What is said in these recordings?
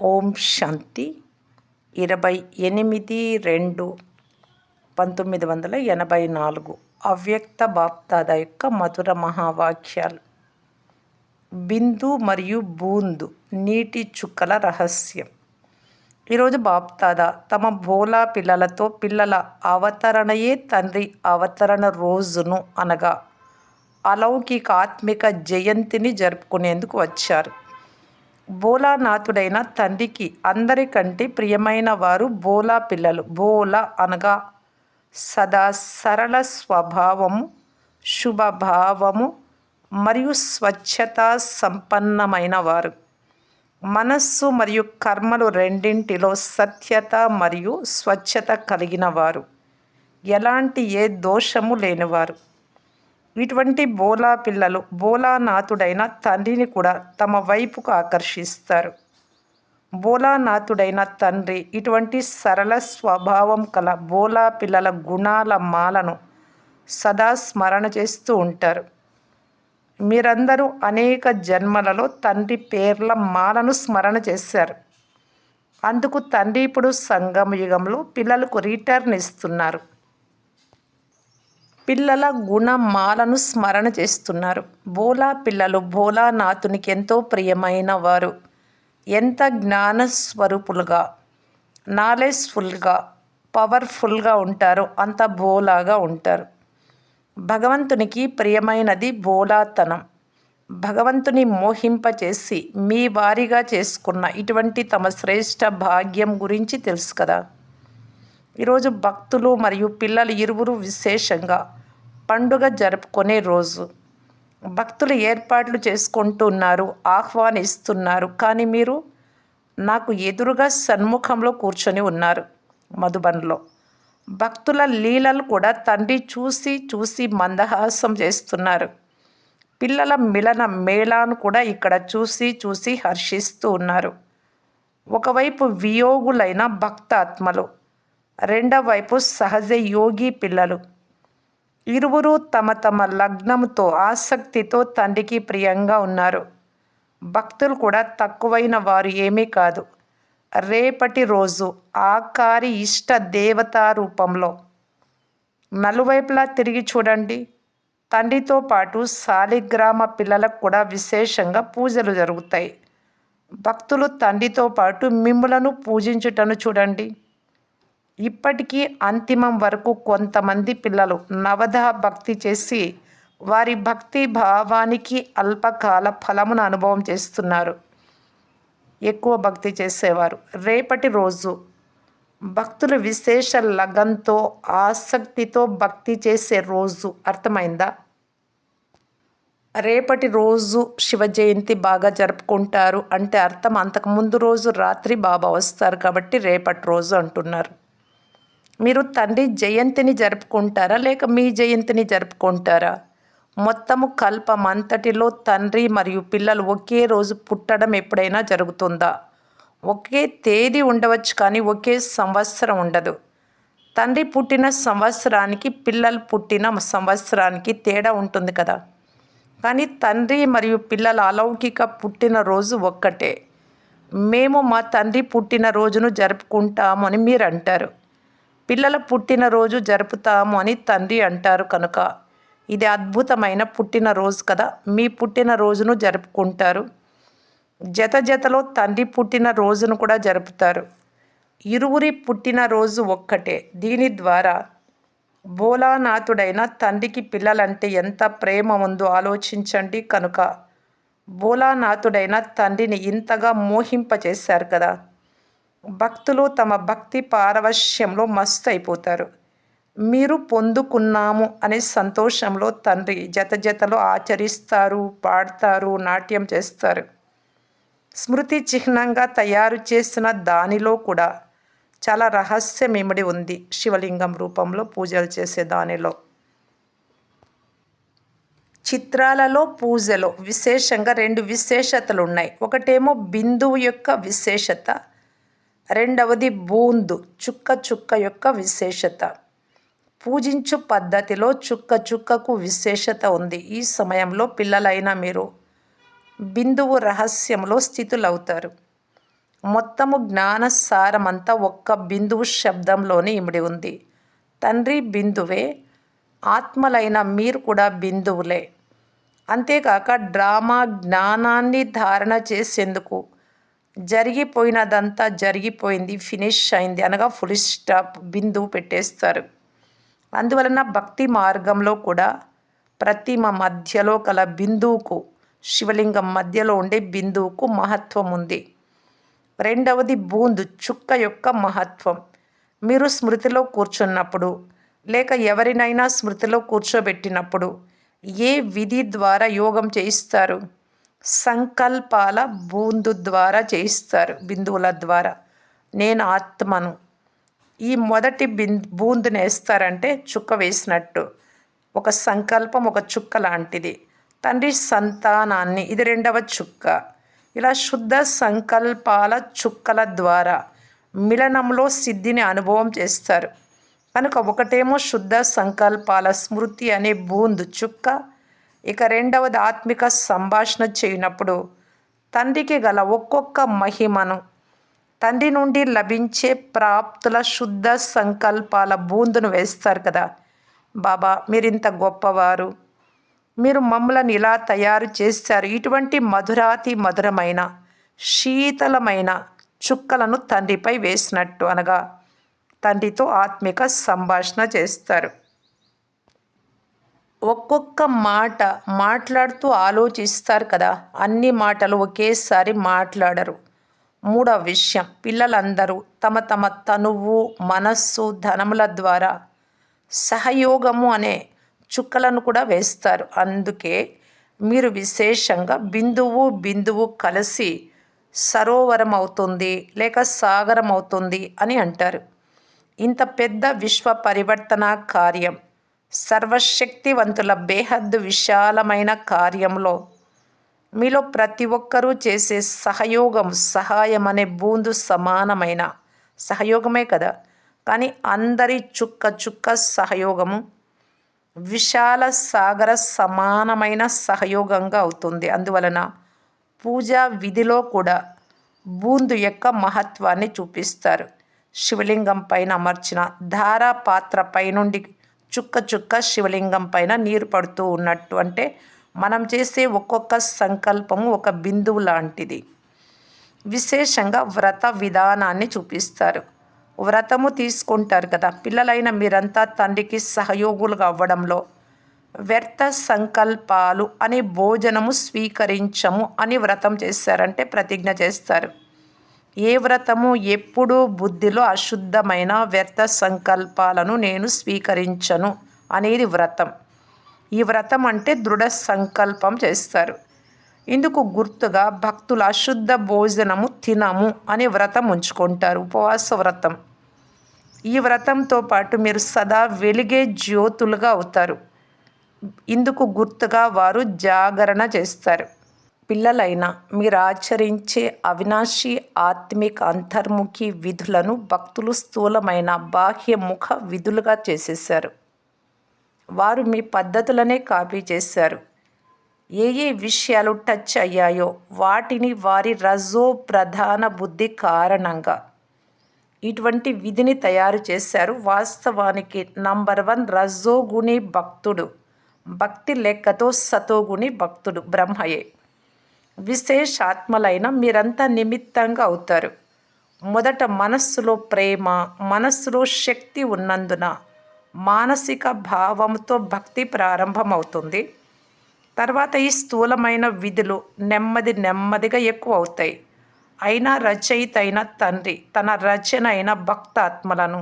ఓం శాంతి 28/2/1984 అవ్యక్త బాప్దాదా యొక్క మధుర మహావాక్యాలు. బిందు మరియు బూందు నీటి చుక్కల రహస్యం. ఈరోజు బాప్దాదా తమ భోలా పిల్లలతో పిల్లల అవతరణయే తండ్రి అవతరణ రోజును అనగా అలౌకిక ఆత్మిక జయంతిని జరుపుకునేందుకు వచ్చారు. భోలానాథుడైన తండ్రికి అందరికంటే ప్రియమైన వారు భోలా పిల్లలు. భోలా అనగా సదా సరళ స్వభావము, శుభభావము మరియు స్వచ్ఛత సంపన్నమైన వారు. మనస్సు మరియు కర్మలు రెండింటిలో సత్యత మరియు స్వచ్ఛత కలిగిన వారు. ఎలాంటి ఏ దోషము లేనివారు. ఇటువంటి భోలా పిల్లలు భోలానాథుడైన తండ్రిని కూడా తమ వైపుకు ఆకర్షిస్తారు. భోలానాథుడైన తండ్రి ఇటువంటి సరళ స్వభావం కల భోలా పిల్లల గుణాల మాలను సదా స్మరణ చేస్తూ ఉంటారు. మీరందరూ అనేక జన్మలలో తండ్రి పేర్ల మాలను స్మరణ చేశారు. అందుకు తండ్రి ఇప్పుడు సంగమ యుగంలో పిల్లలకు రిటర్న్ ఇస్తున్నారు. పిల్లల గుణమాలను స్మరణ చేస్తున్నారు. భోలా పిల్లలు భోలానాథునికి ఎంతో ప్రియమైన వారు. ఎంత జ్ఞానస్వరూపులుగా, నాలెడ్జ్ఫుల్గా, పవర్ఫుల్గా ఉంటారో అంత భోలాగా ఉంటారు. భగవంతునికి ప్రియమైనది భోలాతనం. భగవంతుని మోహింపచేసి మీ వారిగా చేసుకున్న ఇటువంటి తమ శ్రేష్ఠ భాగ్యం గురించి తెలుసు కదా. ఈరోజు భక్తులు మరియు పిల్లలు ఇరువురు విశేషంగా పండుగ జరుపుకునే రోజు. భక్తులు ఏర్పాట్లు చేసుకుంటున్నారు, ఆహ్వానిస్తున్నారు. కానీ మీరు నాకు ఎదురుగా సన్ముఖంలో కూర్చొని ఉన్నారు. మధుబన్లో భక్తుల లీలలు కూడా తండ్రి చూసి చూసి మందహాసం చేస్తున్నారు. పిల్లల మిలన మేళాను కూడా ఇక్కడ చూసి చూసి హర్షిస్తూ ఉన్నారు. ఒకవైపు వియోగులైన భక్తాత్మలు, రెండవ వైపు సహజ యోగి పిల్లలు. ఇరువురు తమ తమ లగ్నంతో ఆసక్తితో తండ్రికి ప్రియంగా ఉన్నారు. భక్తులు కూడా తక్కువైన వారు ఏమీ కాదు. రేపటి రోజు ఆకారి ఇష్ట దేవతా రూపంలో నలువైపులా తిరిగి చూడండి. తండ్రితో పాటు శాలిగ్రామ పిల్లలకు కూడా విశేషంగా పూజలు జరుగుతాయి. భక్తులు తండ్రితో పాటు మిమ్ములను పూజించుటను చూడండి. ఇప్పటికీ అంతిమం వరకు కొంతమంది పిల్లలు నవధ భక్తి చేసి వారి భక్తి భావానికి అల్పకాల ఫలమును అనుభవం చేస్తున్నారు. ఎక్కువ భక్తి చేసేవారు రేపటి రోజు భక్తులు విశేష లగన్తో ఆసక్తితో భక్తి చేసే రోజు. అర్థమైందా? రేపటి రోజు శివ జయంతి బాగా జరుపుకుంటారు అంటే అర్థం అంతకుముందు రోజు రాత్రి బాబా వస్తారు కాబట్టి రేపటి రోజు అంటున్నారు. మీరు తండ్రి జయంతిని జరుపుకుంటారా లేక మీ జయంతిని జరుపుకుంటారా? మొత్తము కల్పమంతటిలో తండ్రి మరియు పిల్లలు ఒకే రోజు పుట్టడం ఎప్పుడైనా జరుగుతుందా? ఒకే తేదీ ఉండవచ్చు కానీ ఒకే సంవత్సరం ఉండదు. తండ్రి పుట్టిన సంవత్సరానికి పిల్లలు పుట్టిన సంవత్సరానికి తేడా ఉంటుంది కదా. కానీ తండ్రి మరియు పిల్లల అలౌకిక పుట్టినరోజు ఒక్కటే. మేము మా తండ్రి పుట్టినరోజును జరుపుకుంటాము అని మీరు అంటారు. పిల్లల పుట్టినరోజు జరుపుతాము అని తండ్రి అంటారు. కనుక ఇది అద్భుతమైన పుట్టినరోజు కదా. మీ పుట్టినరోజును జరుపుకుంటారు. జత జతలో తండ్రి పుట్టినరోజును కూడా జరుపుతారు. ఇరువురి పుట్టినరోజు ఒక్కటే. దీని ద్వారా భోలానాథుడైన తండ్రికి పిల్లలంటే ఎంత ప్రేమ ఉందో ఆలోచించండి. కనుక భోలానాథుడైన తండ్రిని ఇంతగా మోహింపచేశారు కదా. భక్తులు తమ భక్తి పారవశ్యంలో మస్తు అయిపోతారు. మీరు పొందుకున్నాము అనే సంతోషంలో తండ్రి జత జతలో ఆచరిస్తారు, పాడతారు, నాట్యం చేస్తారు. స్మృతి చిహ్నంగా తయారు చేసిన దానిలో కూడా చాలా రహస్యం ఇమిడి ఉంది. శివలింగం రూపంలో పూజలు చేసే దానిలో చిత్రాలలో పూజలో విశేషంగా రెండు విశేషతలు ఉన్నాయి. ఒకటేమో బిందువు యొక్క విశేషత, రెండవది బూందు చుక్క చుక్క యొక్క విశేషత. పూజించు పద్ధతిలో చుక్క చుక్కకు విశేషత ఉంది. ఈ సమయంలో పిల్లలైన మీరు బిందువు రహస్యంలో స్థితులవుతారు. మొత్తము జ్ఞానసారమంతా ఒక్క బిందువు శబ్దంలోనే ఇమిడి ఉంది. తండ్రి బిందువే, ఆత్మలైన మీరు కూడా బిందువులే. అంతేకాక డ్రామా జ్ఞానాన్ని ధారణ చేసేందుకు జరిగిపోయినదంతా జరిగిపోయింది, ఫినిష్ అయింది అనగా ఫుల్ స్టాప్, బిందువు పెట్టేస్తారు. అందువలన భక్తి మార్గంలో కూడా ప్రతిమ మధ్యలో కల బిందువుకు, శివలింగం మధ్యలో ఉండే బిందువుకు మహత్వం ఉంది. రెండవది బూందు, చుక్క యొక్క మహత్వం. మీరు స్మృతిలో కూర్చున్నప్పుడు లేక ఎవరినైనా స్మృతిలో కూర్చోబెట్టినప్పుడు ఏ విధి ద్వారా యోగం చేయిస్తారు? సంకల్పాల బూందు ద్వారా చేయిస్తారు, బిందువుల ద్వారా. నేను ఆత్మను, ఈ మొదటి బూందుని వేస్తారంటే చుక్క వేసినట్టు. ఒక సంకల్పం ఒక చుక్క లాంటిది. తండ్రి సంతానాన్ని, ఇది రెండవ చుక్క. ఇలా శుద్ధ సంకల్పాల చుక్కల ద్వారా మిలనంలో సిద్ధిని అనుభవం చేస్తారు. కనుక ఒకటేమో శుద్ధ సంకల్పాల స్మృతి అనే బూందు చుక్క, ఇక రెండవది ఆత్మిక సంభాషణ చేయనప్పుడు తండ్రికి గల ఒక్కొక్క మహిమను, తండ్రి నుండి లభించే ప్రాప్తుల శుద్ధ సంకల్పాల బూందును వేస్తారు కదా. బాబా మీరింత గొప్పవారు, మీరు మమ్మలను ఇలా తయారు చేశారు. ఇటువంటి మధురాతి మధురమైన శీతలమైన చుక్కలను తండ్రిపై వేసినట్టు, అనగా తండ్రితో ఆత్మిక సంభాషణ చేస్తారు. ఒక్కొక్క మాట మాట్లాడుతూ ఆలోచిస్తారు కదా. అన్ని మాటలు ఒకేసారి మాట్లాడరు. మూడవ విషయం, పిల్లలందరూ తమ తమ తనువు, మనస్సు, ధనముల ద్వారా సహయోగము అనే చుక్కలను కూడా వేస్తారు. అందుకే మీరు విశేషంగా బిందువు బిందువు కలిసి సరోవరం అవుతుంది లేక సాగరం అవుతుంది అని అంటారు. ఇంత పెద్ద విశ్వ పరివర్తన కార్యం, సర్వశక్తివంతుల బేహద్దు విశాలమైన కార్యంలో మీలో ప్రతి ఒక్కరూ చేసే సహయోగం, సహాయం అనే బూందు సమానమైన సహయోగమే కదా. కానీ అందరి చుక్క చుక్క సహయోగము విశాల సాగర సమానమైన సహయోగంగా అవుతుంది. అందువలన పూజా విధిలో కూడా బూందు యొక్క మహత్వాన్ని చూపిస్తారు. శివలింగం పైన అమర్చిన ధారా పాత్ర పైనుండి చుక్క చుక్క శివలింగం పైన నీరు పడుతూ ఉన్నట్టు. అంటే మనం చేసే ఒక్కొక్క సంకల్పము ఒక బిందువు లాంటిది. విశేషంగా వ్రత విధానాన్ని చూపిస్తారు. వ్రతము తీసుకుంటారు కదా. పిల్లలైన మీరంతా తండ్రికి సహయోగులుగా అవ్వడంలో వ్యర్థ సంకల్పాలు అనే భోజనము స్వీకరించము అని వ్రతం చేస్తారంటే ప్రతిజ్ఞ చేస్తారు. ఏ వ్రతము ఎప్పుడూ బుద్ధిలో అశుద్ధమైన వ్యర్థ సంకల్పాలను నేను స్వీకరించను అనేది వ్రతం. ఈ వ్రతం అంటే దృఢ సంకల్పం చేస్తారు. ఇందుకు గుర్తుగా భక్తులు అశుద్ధ భోజనము తినము అనే వ్రతం ఉంచుకుంటారు, ఉపవాస వ్రతం. ఈ వ్రతంతో పాటు మీరు సదా వెలిగే జ్యోతులుగా అవుతారు. ఇందుకు గుర్తుగా వారు జాగరణ చేస్తారు. పిల్లలైన మీరు ఆచరించే అవినాశి ఆత్మిక అంతర్ముఖి విధులను భక్తులు స్థూలమైన బాహ్యముఖ విధులుగా చేసేశారు. వారు మీ పద్ధతులనే కాపీ చేశారు. ఏ ఏ విషయాలు టచ్ అయ్యాయో వాటిని వారి రజో ప్రధాన బుద్ధి కారణంగా ఇటువంటి విధిని తయారు చేశారు. వాస్తవానికి నంబర్ 1 రజోగుణి భక్తుడు, భక్తి లెక్కతో సతోగుణి భక్తుడు బ్రహ్మయే. విశేషాత్మలైన మీరంతా నిమిత్తంగా అవుతారు. మొదట మనస్సులో ప్రేమ, మనస్సులో శక్తి ఉన్నందున మానసిక భావంతో భక్తి ప్రారంభమవుతుంది. తర్వాత ఈ స్థూలమైన విధులు నెమ్మది నెమ్మదిగా ఎక్కువ అవుతాయి. అయినా రచయిత అయిన తండ్రి తన రచన అయిన భక్తాత్మలను,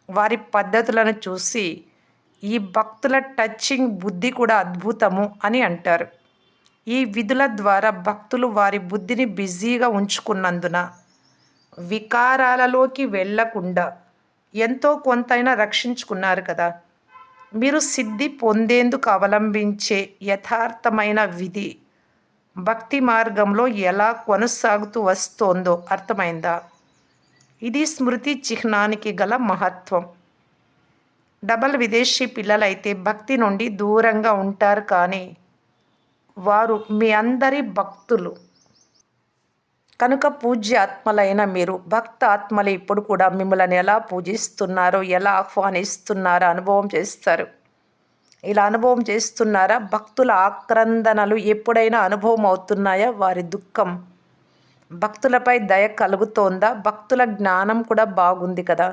వారి పద్ధతులను చూసి ఈ భక్తుల టచింగ్ బుద్ధి కూడా అద్భుతము అని అంటారు. ఈ విధుల ద్వారా భక్తులు వారి బుద్ధిని బిజీగా ఉంచుకున్నందున వికారాలలోకి వెళ్లకుండా ఎంతో కొంతైనా రక్షించుకున్నారు కదా. మీరు సిద్ధి పొందేందుకు అవలంబించే యథార్థమైన విధి భక్తి మార్గంలో ఎలా కొనసాగుతూ వస్తోందో అర్థమైందా? ఇది స్మృతి చిహ్నానికి గల మహత్వం. డబల్ విదేశీ పిల్లలైతే భక్తి నుండి దూరంగా ఉంటారు, కానీ వారు మీ అందరి భక్తులు. కనుక పూజ్య ఆత్మలైన మీరు భక్త ఆత్మలు ఇప్పుడు కూడా మిమ్మల్ని ఎలా పూజిస్తున్నారో, ఎలా ఆహ్వానిస్తున్నారో అనుభవం చేస్తారు. ఇలా అనుభవం చేస్తున్నారా? భక్తుల ఆక్రందనలు ఎప్పుడైనా అనుభవం అవుతున్నాయా? వారి దుఃఖం భక్తులపై దయ కలుగుతోందా? భక్తుల జ్ఞానం కూడా బాగుంది కదా.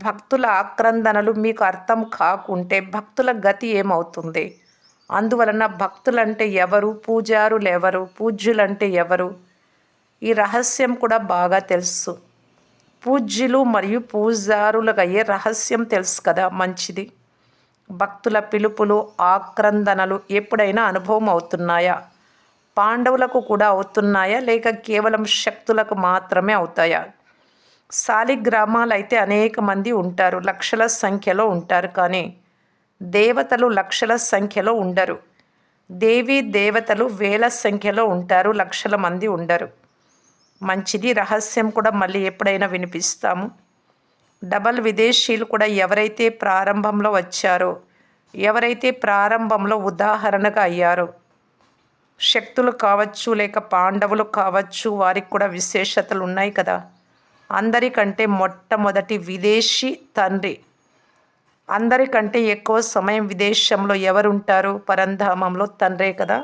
భక్తుల ఆక్రందనలు మీకు అర్థం కాకుంటే భక్తుల గతి ఏమవుతుంది? అందువలన భక్తులంటే ఎవరు? పూజారులెవరు? పూజ్యులంటే ఎవరు? ఈ రహస్యం కూడా బాగా తెలుసు. పూజ్యులు మరియు పూజారులకయ్యే రహస్యం తెలుసు కదా, మంచిది. భక్తుల పిలుపులు, ఆక్రందనలు ఎప్పుడైనా అనుభవం అవుతున్నాయా? పాండవులకు కూడా అవుతున్నాయా, లేక కేవలం శక్తులకు మాత్రమే అవుతాయా? శాలిగ్రామాలైతే అనేక మంది ఉంటారు, లక్షల సంఖ్యలో ఉంటారు. కానీ దేవతలు లక్షల సంఖ్యలో ఉండరు. దేవీ దేవతలు వేల సంఖ్యలో ఉంటారు, లక్షల మంది ఉండరు. మంచిది, రహస్యం కూడా మళ్ళీ ఎప్పుడైనా వినిపిస్తాము. డబల్ విదేశీయులు కూడా ఎవరైతే ప్రారంభంలో వచ్చారో, ఎవరైతే ప్రారంభంలో ఉదాహరణగా అయ్యారో, శక్తులు కావచ్చు లేక పాండవులు కావచ్చు, వారికి కూడా విశేషతలు ఉన్నాయి కదా. అందరికంటే మొట్టమొదటి విదేశీ తండ్రి. అందరికంటే ఎక్కువ సమయం విదేశంలో ఎవరుంటారు? పరంధామంలో తండ్రే కదా.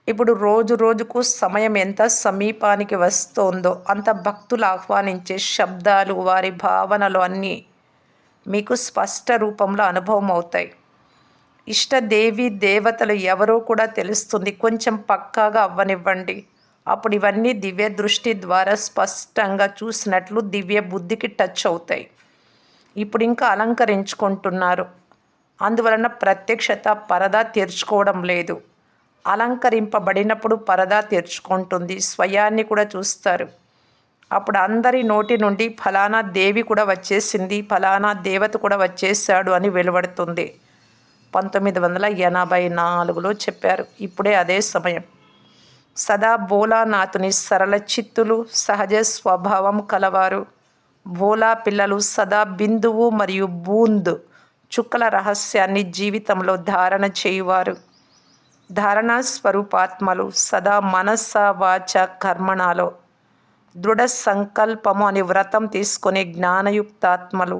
ఇప్పుడు రోజు రోజుకు సమయం ఎంత సమీపానికి వస్తోందో అంత భక్తులు ఆహ్వానించే శబ్దాలు, వారి భావనలు అన్నీ మీకు స్పష్ట రూపంలో అనుభవం అవుతాయి. ఇష్టదేవి దేవతలు ఎవరో కూడా తెలుస్తుంది. కొంచెం పక్కాగా అవ్వనివ్వండి. అప్పుడు ఇవన్నీ దివ్య దృష్టి ద్వారా స్పష్టంగా చూసినట్లు దివ్య బుద్ధికి టచ్ అవుతాయి. ఇప్పుడు ఇంకా అలంకరించుకుంటున్నారు. అందువలన ప్రత్యక్షత పరదా తెరుచుకోవడం లేదు. అలంకరింపబడినప్పుడు పరదా తెరుచుకుంటుంది. స్వయాన్ని కూడా చూస్తారు. అప్పుడు అందరి నోటి నుండి ఫలానా దేవి కూడా వచ్చేసింది, ఫలానా దేవత కూడా వచ్చేసాడు అని వెలువడుతుంది. 1984లో చెప్పారు. ఇప్పుడే అదే సమయం. సదా భోలానాథుని సరళ చిత్తులు, సహజ స్వభావం కలవారు. భోలా పిల్లలు సదా బిందువు మరియు బూంద్ చుక్కల రహస్యాన్ని జీవితంలో ధారణ చేయువారు. ధారణా స్వరూపాత్మలు సదా మనస్స వాచ కర్మణాలో దృఢ సంకల్పము అని వ్రతం తీసుకునే జ్ఞానయుక్తాత్మలు.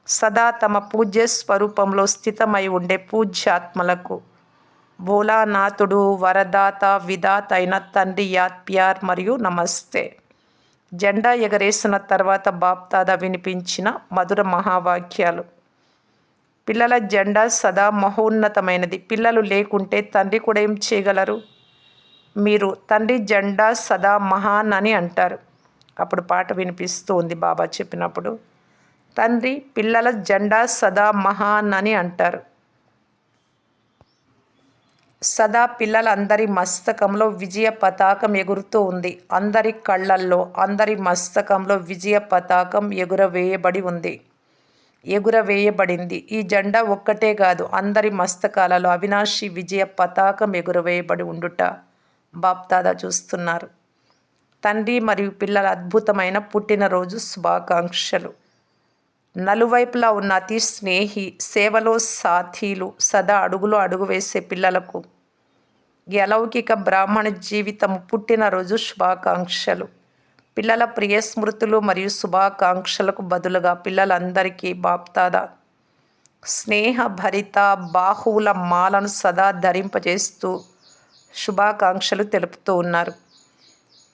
సదా తమ పూజ్య స్వరూపంలో స్థితమై ఉండే పూజ్యాత్మలకు భోలానాథుడు వరదాత విధాత అయిన తండ్రి యాద్ ప్యార్ మరియు నమస్తే. జెండా ఎగరేసిన తర్వాత బాప్దాదా వినిపించిన మధుర మహావాక్యాలు. పిల్లల జెండా సదా మహోన్నతమైనది. పిల్లలు లేకుంటే తండ్రి కూడా ఏం చేయగలరు? మీరు తండ్రి జెండా సదా మహాన్ అని అంటారు. అప్పుడు పాట వినిపిస్తూ ఉంది బాబా చెప్పినప్పుడు. తండ్రి పిల్లల జెండా సదా మహాన్ అని అంటారు. సదా పిల్లలందరి మస్తకంలో విజయ పతాకం ఎగురుతూ ఉంది. అందరి కళ్ళల్లో, అందరి మస్తకంలో విజయ పతాకం ఎగురవేయబడి ఉంది, ఎగురవేయబడింది. ఈ జెండా ఒక్కటే కాదు, అందరి మస్తకాలలో అవినాశి విజయ పతాకం ఎగురవేయబడి ఉండుట బాప్దాదా చూస్తున్నారు. తండ్రి మరియు పిల్లల అద్భుతమైన పుట్టినరోజు శుభాకాంక్షలు. నలువైపులా ఉన్న అతి స్నేహి, సేవలో సాథీలు, సదా అడుగులో అడుగు వేసే పిల్లలకు ఈ అలౌకిక బ్రాహ్మణ జీవితం పుట్టినరోజు శుభాకాంక్షలు. పిల్లల ప్రియ స్మృతులు మరియు శుభాకాంక్షలకు బదులుగా పిల్లలందరికీ బాప్దాదా స్నేహభరిత బాహువుల మాలను సదా ధరింపజేస్తూ శుభాకాంక్షలు తెలుపుతూ ఉన్నారు.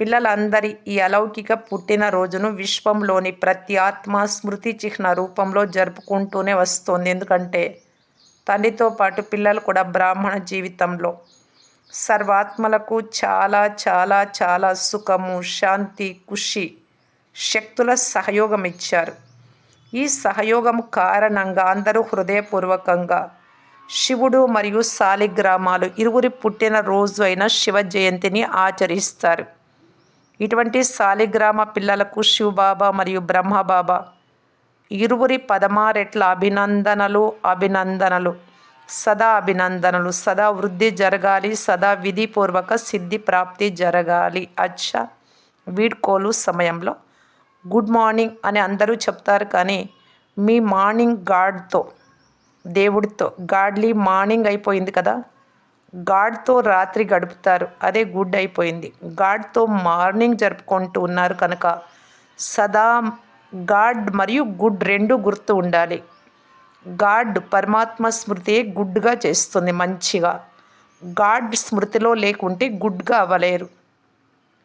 పిల్లలందరి ఈ అలౌకిక పుట్టినరోజును విశ్వంలోని ప్రతి ఆత్మ స్మృతి చిహ్న రూపంలో జరుపుకుంటూనే వస్తోంది. ఎందుకంటే తండ్రితో పాటు పిల్లలు కూడా బ్రాహ్మణ జీవితంలో సర్వాత్మలకు చాలా చాలా చాలా సుఖము, శాంతి, ఖుషి, శక్తుల సహయోగం ఇచ్చారు. ఈ సహయోగం కారణంగా అందరూ హృదయపూర్వకంగా శివుడు మరియు శాలిగ్రామాలు ఇరువురి పుట్టినరోజు అయిన శివ జయంతిని ఆచరిస్తారు. ఇటువంటి శాలిగ్రామ పిల్లలకు శివబాబా మరియు బ్రహ్మబాబా ఇరువురి పదమారెట్ల అభినందనలు, అభినందనలు, సదా అభినందనలు. సదా వృద్ధి జరగాలి, సదా విధిపూర్వక సిద్ధి ప్రాప్తి జరగాలి. అచ్చా, వీడ్కోలు సమయంలో గుడ్ మార్నింగ్ అని అందరూ చెప్తారు. కానీ మీ మార్నింగ్ గాడ్తో, దేవుడితో గాడ్లీ మార్నింగ్ అయిపోయింది కదా. గాడ్తో రాత్రి గడుపుతారు, అదే గుడ్ అయిపోయింది. గాడ్తో మార్నింగ్ జరుపుకుంటూ ఉన్నారు కనుక సదా గాడ్ మరియు గుడ్ రెండు గుర్తు ఉండాలి. గాడ్ పరమాత్మ స్మృతియే గుడ్గా చేస్తుంది, మంచిగా. గాడ్ స్మృతిలో లేకుంటే గుడ్గా అవ్వలేరు.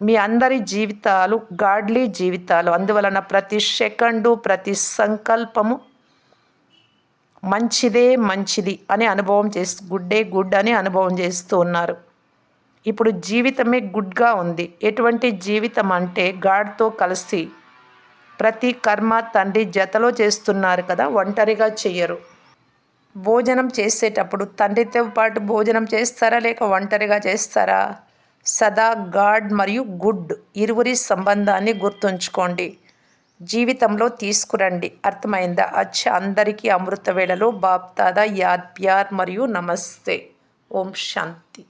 మీ అందరి జీవితాలు గాడ్లీ జీవితాలు. అందువలన ప్రతి సెకండు, ప్రతి సంకల్పము మంచిది అని అనుభవం గుడ్డే గుడ్ అని అనుభవం చేస్తూ ఉన్నారు. ఇప్పుడు జీవితమే గుడ్గా ఉంది. ఎటువంటి జీవితం అంటే గాడ్తో కలిసి ప్రతి కర్మ తండ్రి జతలో చేస్తున్నారు కదా, ఒంటరిగా చెయ్యరు. భోజనం చేసేటప్పుడు తండ్రితో పాటు భోజనం చేస్తారా లేక ఒంటరిగా చేస్తారా? సదా గాడ్ మరియు గుడ్ ఇరువురి సంబంధాన్ని గుర్తుంచుకోండి, జీవితంలో తీసుకురండి. అర్థమైందా? అందరికీ అమృత వేళలో బాప్ దాదా యాద్ ప్యార్ మరియు నమస్తే. ఓం శాంతి.